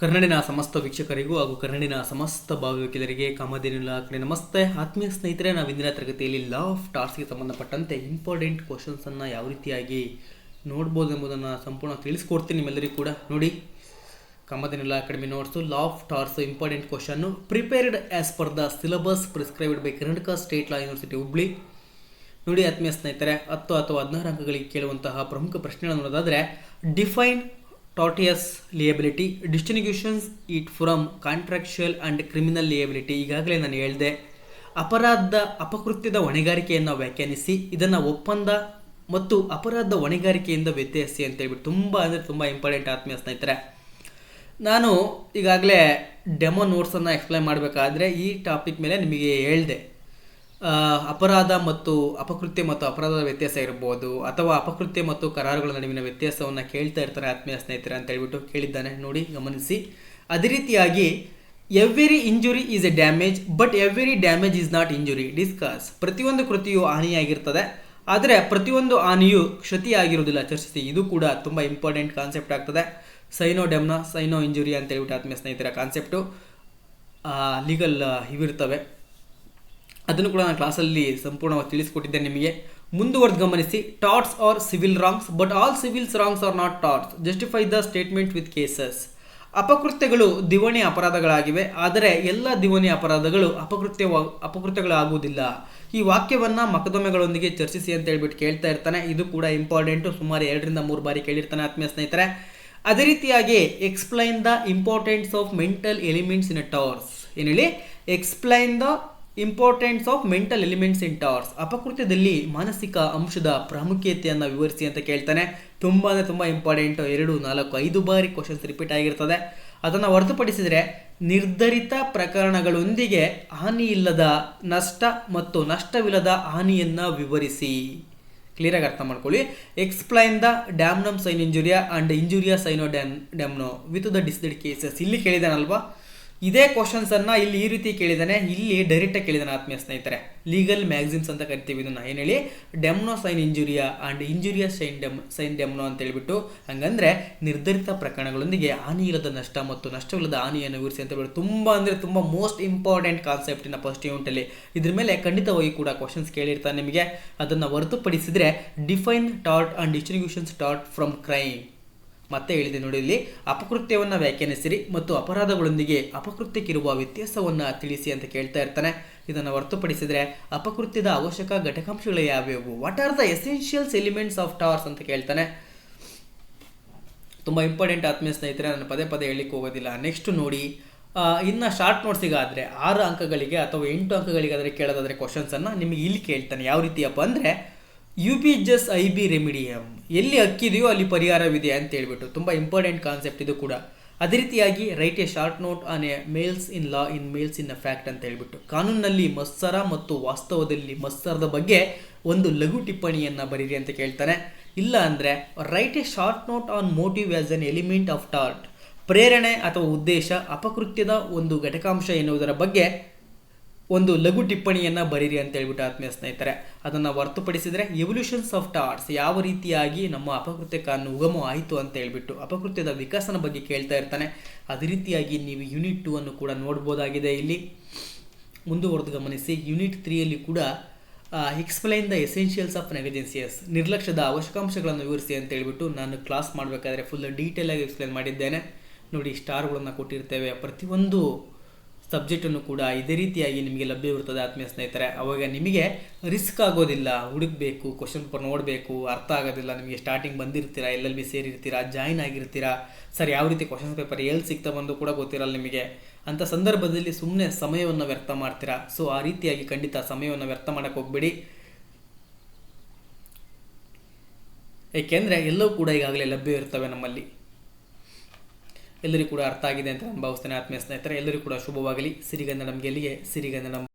ಕನ್ನಡಿನ ಸಮಸ್ತ ವೀಕ್ಷಕರಿಗೂ ಹಾಗೂ ಕನ್ನಡಿನ ಸಮಸ್ತ ಭಾವಕರಿಗೆ ಕಾಮಧೇನುಲ ಕಡೆ ನಮಸ್ತೆ. ಆತ್ಮೀಯ ಸ್ನೇಹಿತರೆ, ನಾವು ಇಂದಿನ ತರಗತಿಯಲ್ಲಿ ಲಾ ಆಫ್ ಟಾರ್ಸ್ಗೆ ಸಂಬಂಧಪಟ್ಟಂತೆ ಇಂಪಾರ್ಟೆಂಟ್ ಕ್ವಶನ್ಸನ್ನು ಯಾವ ರೀತಿಯಾಗಿ ನೋಡ್ಬೋದು ಎಂಬುದನ್ನು ಸಂಪೂರ್ಣ ತಿಳಿಸ್ಕೊಡ್ತೀನಿ ನಿಮ್ಮೆಲ್ಲರಿಗೂ ಕೂಡ. ನೋಡಿ, ಕಾಮಧೇನುಲ academy notes law of torts important question prepared as per the syllabus prescribed by Karnataka state law university Hubli. ನೋಡಿ ಆತ್ಮೀಯ ಸ್ನೇಹಿತರೆ, 10 ಅಥವಾ 16 ಅಂಕಗಳಿಗೆ ಕೇಳುವಂತಹ ಪ್ರಮುಖ ಪ್ರಶ್ನೆಗಳನ್ನು ನೋಡೋದಾದರೆ, define tortious liability, distinguish it from contractual and criminal liability. ಈಗಾಗಲೇ ನಾನು ಹೇಳಿದೆ, ಅಪಕೃತ್ಯದ ಹೊಣೆಗಾರಿಕೆಯನ್ನು ವ್ಯಾಖ್ಯಾನಿಸಿ, ಇದನ್ನು ಒಪ್ಪಂದ ಮತ್ತು ಅಪರಾಧ ಹೊಣೆಗಾರಿಕೆಯಿಂದ ವ್ಯತ್ಯಾಸಿಸಿ ಅಂತ ಹೇಳ್ಬಿಟ್ಟು ತುಂಬ ಇಂಪಾರ್ಟೆಂಟ್ ಆತ್ಮೀಯ ಸ್ನೇಹಿತರೆ. ನಾನು ಈಗಾಗಲೇ ಡೆಮೋ ನೋಟ್ಸನ್ನು ಎಕ್ಸ್ಪ್ಲೈನ್ ಮಾಡಬೇಕಾದ್ರೆ ಈ ಟಾಪಿಕ್ ಮೇಲೆ ನಿಮಗೆ ಹೇಳಿದೆ. ಅಪರಾಧ ಮತ್ತು ಅಪಕೃತ್ಯ ಮತ್ತು ಅಪರಾಧದ ವ್ಯತ್ಯಾಸ ಇರ್ಬೋದು, ಅಥವಾ ಅಪಕೃತ್ಯ ಮತ್ತು ಕರಾರುಗಳ ನಡುವಿನ ವ್ಯತ್ಯಾಸವನ್ನು ಕೇಳ್ತಾ ಇರ್ತಾರೆ ಆತ್ಮೀಯ ಸ್ನೇಹಿತರೆ ಅಂತ ಹೇಳ್ಬಿಟ್ಟು ಕೇಳಿದ್ದಾನೆ. ನೋಡಿ ಗಮನಿಸಿ. ಅದೇ ರೀತಿಯಾಗಿ every injury is A damage but every damage is not injury. Discuss. ಪ್ರತಿಯೊಂದು ಕೃತಿಯು ಹಾನಿಯಾಗಿರ್ತದೆ, ಆದರೆ ಪ್ರತಿಯೊಂದು ಹಾನಿಯು ಕ್ಷತಿಯಾಗಿರುವುದಿಲ್ಲ. ಚರ್ಚಿಸಿ. ಇದು ಕೂಡ ತುಂಬ ಇಂಪಾರ್ಟೆಂಟ್ ಕಾನ್ಸೆಪ್ಟ್ ಆಗ್ತದೆ. ಸೈನೋ ಇಂಜುರಿ ಅಂತ ಹೇಳ್ಬಿಟ್ಟು ಆತ್ಮೀಯ ಸ್ನೇಹಿತರ ಕಾನ್ಸೆಪ್ಟು ಲೀಗಲ್ ಇವಿರ್ತವೆ. ಅದನ್ನು ಕೂಡ ನಾನು ಕ್ಲಾಸಲ್ಲಿ ಸಂಪೂರ್ಣವಾಗಿ ತಿಳಿಸ್ಕೊಟ್ಟಿದ್ದೆ ನಿಮಗೆ. ಮುಂದುವರೆದು ಗಮನಿಸಿ. Torts are civil wrongs but all civils wrongs are not torts. Justify the statement with cases. ಅಪಕೃತ್ಯಗಳು ದಿವಾಣಿ ಅಪರಾಧಗಳಾಗಿವೆ, ಆದರೆ ಎಲ್ಲ ದಿವಾಣಿ ಅಪರಾಧಗಳು ಅಪಕೃತ್ಯಗಳಾಗುವುದಿಲ್ಲ. ಈ ವಾಕ್ಯವನ್ನು ಮೊಕದ್ದಮೆಗಳೊಂದಿಗೆ ಚರ್ಚಿಸಿ ಅಂತ ಹೇಳ್ಬಿಟ್ಟು ಕೇಳ್ತಾ ಇರ್ತಾನೆ. ಇದು ಕೂಡ ಇಂಪಾರ್ಟೆಂಟು. ಸುಮಾರು 2 ರಿಂದ 3 ಬಾರಿ ಕೇಳಿರ್ತಾನೆ ಆತ್ಮೀಯ ಸ್ನೇಹಿತರೆ. ಅದೇ ರೀತಿಯಾಗಿ explain the importance of mental elements in a torts. ಏನು ಹೇಳಿ? Explain the importance of mental elements in torts. ಅಪಕೃತ್ಯದಲ್ಲಿ ಮಾನಸಿಕ ಅಂಶದ ಪ್ರಾಮುಖ್ಯತೆಯನ್ನು ವಿವರಿಸಿ ಅಂತ ಕೇಳ್ತಾನೆ. ತುಂಬ ಇಂಪಾರ್ಟೆಂಟು. 2, 4, 5 ಬಾರಿ ಕ್ವಶನ್ಸ್ ರಿಪೀಟ್ ಆಗಿರ್ತದೆ. ಅದನ್ನು ಹೊರತುಪಡಿಸಿದರೆ ನಿರ್ಧರಿತ ಪ್ರಕರಣಗಳೊಂದಿಗೆ ಹಾನಿಯಿಲ್ಲದ ನಷ್ಟ ಮತ್ತು ನಷ್ಟವಿಲ್ಲದ ಹಾನಿಯನ್ನು ವಿವರಿಸಿ. ಕ್ಲಿಯರಾಗಿ ಅರ್ಥ ಮಾಡ್ಕೊಳ್ಳಿ. Explain the damnum sine injuria and injuria sine damno with the decided cases. ಇಲ್ಲಿ ಕೇಳಿದಾನಲ್ವಾ, ಇದೇ ಕ್ವಶನ್ಸನ್ನು ಇಲ್ಲಿ ಈ ರೀತಿ ಕೇಳಿದ್ದಾನೆ. ಇಲ್ಲಿ ಡೈರೆಕ್ಟಾಗಿ ಕೇಳಿದಾನೆ ಆತ್ಮೀಯ ಸ್ನೇಹಿತರೆ. ಲೀಗಲ್ ಮ್ಯಾಗ್ಝಿನ್ಸ್ ಅಂತ ಕರಿತೀವಿ ಇದನ್ನು. ಏನು ಹೇಳಿ? ಡೆಮ್ನೋ ಸೈನ್ ಇಂಜುರಿಯಾ ಆ್ಯಂಡ್ ಇಂಜುರಿಯಾ ಸೈನ್ ಡೆಮ್ನೋ ಅಂತ ಹೇಳ್ಬಿಟ್ಟು. ಹಂಗಂದ್ರೆ ನಿರ್ಧರಿತ ಪ್ರಕರಣಗಳೊಂದಿಗೆ ಹಾನಿಯಿಲ್ಲದ ನಷ್ಟ ಮತ್ತು ನಷ್ಟವಿಲ್ಲದ ಹಾನಿಯನ್ನು ವಿವರಿಸಿ ಅಂತ ಹೇಳ್ಬಿಟ್ಟು ತುಂಬ ಮೋಸ್ಟ್ ಇಂಪಾರ್ಟೆಂಟ್ ಕಾನ್ಸೆಪ್ಟ್ ಇನ್ನು ಫಸ್ಟ್ ಯೂನಿಟಲ್ಲಿ. ಇದ್ರ ಮೇಲೆ ಖಂಡಿತವಾಗಿ ಕೂಡ ಕ್ವಶನ್ಸ್ ಕೇಳಿರ್ತಾನೆ ನಿಮಗೆ. ಅದನ್ನು ಹೊರತುಪಡಿಸಿದರೆ define tort and distinguish tort from crime. ಮತ್ತೆ ಹೇಳಿದೆ ನೋಡಿ, ಇಲ್ಲಿ ಅಪಕೃತ್ಯವನ್ನು ವ್ಯಾಖ್ಯಾನಿಸಿರಿ ಮತ್ತು ಅಪರಾಧಗಳೊಂದಿಗೆ ಅಪಕೃತ್ಯಕ್ಕಿರುವ ವ್ಯತ್ಯಾಸವನ್ನು ತಿಳಿಸಿ ಅಂತ ಕೇಳ್ತಾ ಇರ್ತಾನೆ. ಇದನ್ನು ಹೊರತುಪಡಿಸಿದರೆ ಅಪಕೃತ್ಯದ ಅವಶ್ಯಕ ಘಟಕಾಂಶಗಳು ಯಾವ್ಯಾವು? What are the essentials elements of torts ಅಂತ ಕೇಳ್ತಾನೆ. ತುಂಬ ಇಂಪಾರ್ಟೆಂಟ್ ಆತ್ಮೀಯ ಸ್ನೇಹಿತರೆ, ನಾನು ಪದೇ ಹೇಳಲಿಕ್ಕೆ ಹೋಗೋದಿಲ್ಲ. ನೆಕ್ಸ್ಟ್ ನೋಡಿ, ಇನ್ನು ಶಾರ್ಟ್ ನೋಟ್ಸಿಗಾದರೆ 6 ಅಂಕಗಳಿಗೆ ಅಥವಾ 8 ಅಂಕಗಳಿಗಾದರೆ ಕೇಳೋದಾದರೆ ಕ್ವಶನ್ಸನ್ನು ನಿಮಗೆ ಇಲ್ಲಿ ಕೇಳ್ತಾನೆ. ಯಾವ ರೀತಿಯಪ್ಪ ಅಂದರೆ, ಯುಬಿಜಸ್ ಐಬಿ ರೆಮಿಡಿಯಮ್. ಎಲ್ಲಿ ಹಕ್ಕಿದೆಯೋ ಅಲ್ಲಿ ಪರಿಹಾರವಿದೆ ಅಂತ ಹೇಳ್ಬಿಟ್ಟು. ತುಂಬ ಇಂಪಾರ್ಟೆಂಟ್ ಕಾನ್ಸೆಪ್ಟ್ ಇದು ಕೂಡ. ಅದೇ ರೀತಿಯಾಗಿ write a short note on a males in law in males in a fact ಅಂತ ಹೇಳ್ಬಿಟ್ಟು. ಕಾನೂನಿನಲ್ಲಿ ಮತ್ಸರ ಮತ್ತು ವಾಸ್ತವದಲ್ಲಿ ಮತ್ಸರದ ಬಗ್ಗೆ ಒಂದು ಲಘು ಟಿಪ್ಪಣಿಯನ್ನು ಬರೀರಿ ಅಂತ ಕೇಳ್ತಾನೆ. ಇಲ್ಲ ಅಂದರೆ right a short note on motive as N element of tort. ಪ್ರೇರಣೆ ಅಥವಾ ಉದ್ದೇಶ ಅಪಕೃತ್ಯದ ಒಂದು ಘಟಕಾಂಶ ಎನ್ನುವುದರ ಬಗ್ಗೆ ಒಂದು ಲಘು ಟಿಪ್ಪಣಿಯನ್ನು ಬರೀರಿ ಅಂತ ಹೇಳ್ಬಿಟ್ಟು ಆತ್ಮೀಯ ಸ್ನೇಹಿತರೆ. ಅದನ್ನು ಹೊರತುಪಡಿಸಿದರೆ ಎವಲ್ಯೂಷನ್ಸ್ ಆಫ್ ಟಾರ್ಟ್ಸ್, ಯಾವ ರೀತಿಯಾಗಿ ನಮ್ಮ ಅಪಕೃತ್ಯಕ್ಕೆ ಉಗಮ ಆಯಿತು ಅಂತ ಹೇಳ್ಬಿಟ್ಟು ಅಪಕೃತ್ಯದ ವಿಕಾಸನ ಬಗ್ಗೆ ಕೇಳ್ತಾ ಇರ್ತಾನೆ. ಅದೇ ರೀತಿಯಾಗಿ ನೀವು ಯೂನಿಟ್ 2 ಅನ್ನು ಕೂಡ ನೋಡ್ಬೋದಾಗಿದೆ. ಇಲ್ಲಿ ಮುಂದುವರೆದು ಗಮನಿಸಿ. ಯೂನಿಟ್ 3ಯಲ್ಲಿ ಕೂಡ ಎಕ್ಸ್ಪ್ಲೈನ್ ದ ಎಸೆನ್ಷಿಯಲ್ಸ್ ಆಫ್ ನೆಗ್ಲಿಜೆನ್ಸಿಯಸ್, ನಿರ್ಲಕ್ಷ್ಯದ ಅವಶ್ಯಕಾಂಶಗಳನ್ನು ವಿವರಿಸಿ ಅಂತ ಹೇಳ್ಬಿಟ್ಟು ನಾನು ಕ್ಲಾಸ್ ಮಾಡಬೇಕಾದ್ರೆ ಫುಲ್ ಡೀಟೇಲಾಗಿ ಎಕ್ಸ್ಪ್ಲೈನ್ ಮಾಡಿದ್ದೇನೆ. ನೋಡಿ, ಸ್ಟಾರ್ಗಳನ್ನು ಕೊಟ್ಟಿರ್ತೇವೆ. ಪ್ರತಿಯೊಂದು ಸಬ್ಜೆಕ್ಟನ್ನು ಕೂಡ ಇದೇ ರೀತಿಯಾಗಿ ನಿಮಗೆ ಲಭ್ಯವಿರ್ತದೆ ಆತ್ಮೀಯ ಸ್ನೇಹಿತರೆ. ಅವಾಗ ನಿಮಗೆ ರಿಸ್ಕ್ ಆಗೋದಿಲ್ಲ. ಹುಡುಕಬೇಕು, ಕ್ವಶನ್ ಪೇಪರ್ ನೋಡಬೇಕು, ಅರ್ಥ ಆಗೋದಿಲ್ಲ. ನಿಮಗೆ ಸ್ಟಾರ್ಟಿಂಗ್ ಬಂದಿರ್ತೀರಾ, LLB ಸೇರಿರ್ತೀರಾ, ಜಾಯಿನ್ ಆಗಿರ್ತೀರಾ, ಸರ್ ಯಾವ ರೀತಿ ಕ್ವಶನ್ ಪೇಪರ್ ಎಲ್ಲಿ ಸಿಗ್ತಾ ಬಂದು ಕೂಡ ಗೊತ್ತಿರಲ್ಲ ನಿಮಗೆ. ಅಂಥ ಸಂದರ್ಭದಲ್ಲಿ ಸುಮ್ಮನೆ ಸಮಯವನ್ನು ವ್ಯರ್ಥ ಮಾಡ್ತೀರಾ. ಸೊ ಆ ರೀತಿಯಾಗಿ ಖಂಡಿತ ಸಮಯವನ್ನು ವ್ಯರ್ಥ ಮಾಡೋಕ್ಕೆ ಹೋಗ್ಬೇಡಿ. ಏಕೆಂದರೆ ಎಲ್ಲವೂ ಕೂಡ ಈಗಾಗಲೇ ಲಭ್ಯ ಇರ್ತವೆ ನಮ್ಮಲ್ಲಿ. ಎಲ್ಲರಿಗೂ ಕೂಡ ಅರ್ಥ ಆಗಿದೆ ಅಂತ ನಾನು ಭಾವಿಸ್ತೇನೆ ಆತ್ಮೀಯ ಸ್ನೇಹಿತರೆ. ಎಲ್ಲರಿಗೂ ಕೂಡ ಶುಭವಾಗಲಿ. ಸಿರಿಗನ್ನಡಂ ಗೆಲ್ಲಿಗೆ ಸಿರಿಗನ್ನಡಂ.